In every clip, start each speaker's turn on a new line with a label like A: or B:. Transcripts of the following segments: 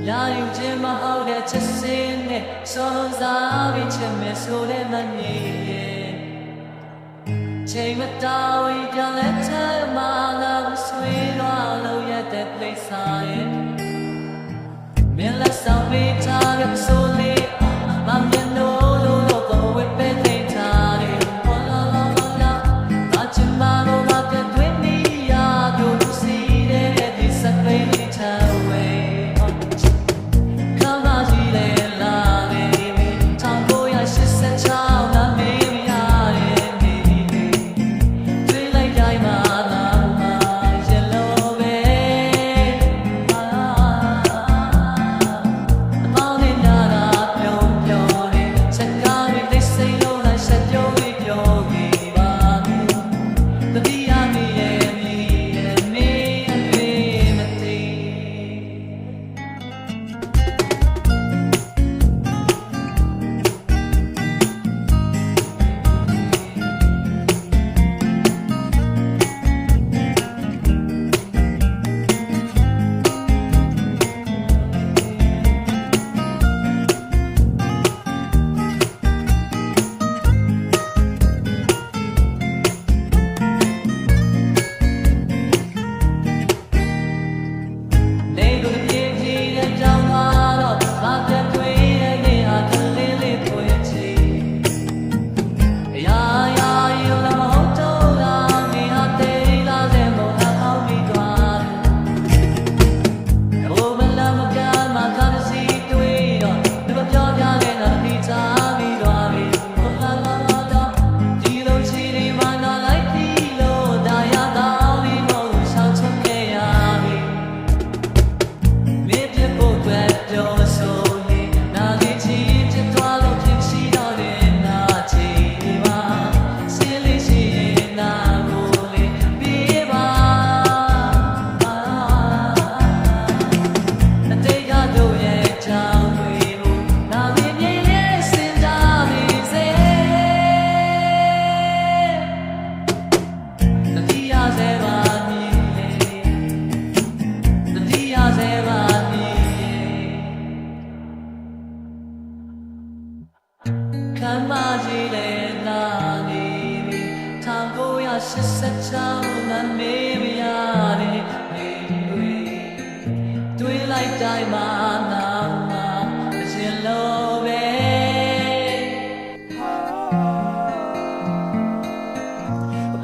A: လာယူခြင်းမဟုတ်တဲ့ချစ်စင်းနဲ့စွန့်စားပြီးချစ်မယ်ဆိုတဲ့မမြင်ရဲ့ချိန်မတော်ရင်ပြန်လဲချမ်းမာလာဆွေးသွားလို့ရတဲ့ပိတ်စားရဲ့မြင်လက်ဆောင်ပေးထားတဲ့ဆိုလေးမမြင်လို့လို့ကိုဝစ်ပဲနေထားတယ်ဟောလာလာလာအချင်မလို့မပြတ်တွင်နေရတို့စီတဲ့ဒီစပိတ်လေးထားဝဲ86နာမေးမရတဲ့တွေးလိုက်တိုင်းမှာငါအရှင်လို့ပဲ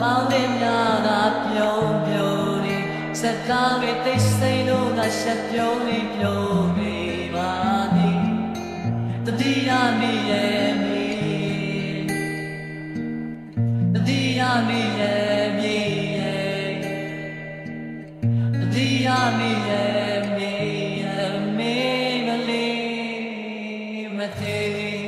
A: ပေါင်းတင်များတာပြုံးပြုံးနေစကားတွေသိစိတ်လို့ငါရှက်ပြုံးနေပြုံးနေပါသည်တတိယမိရဲ့မိတတိယမိရဲ့me me me me me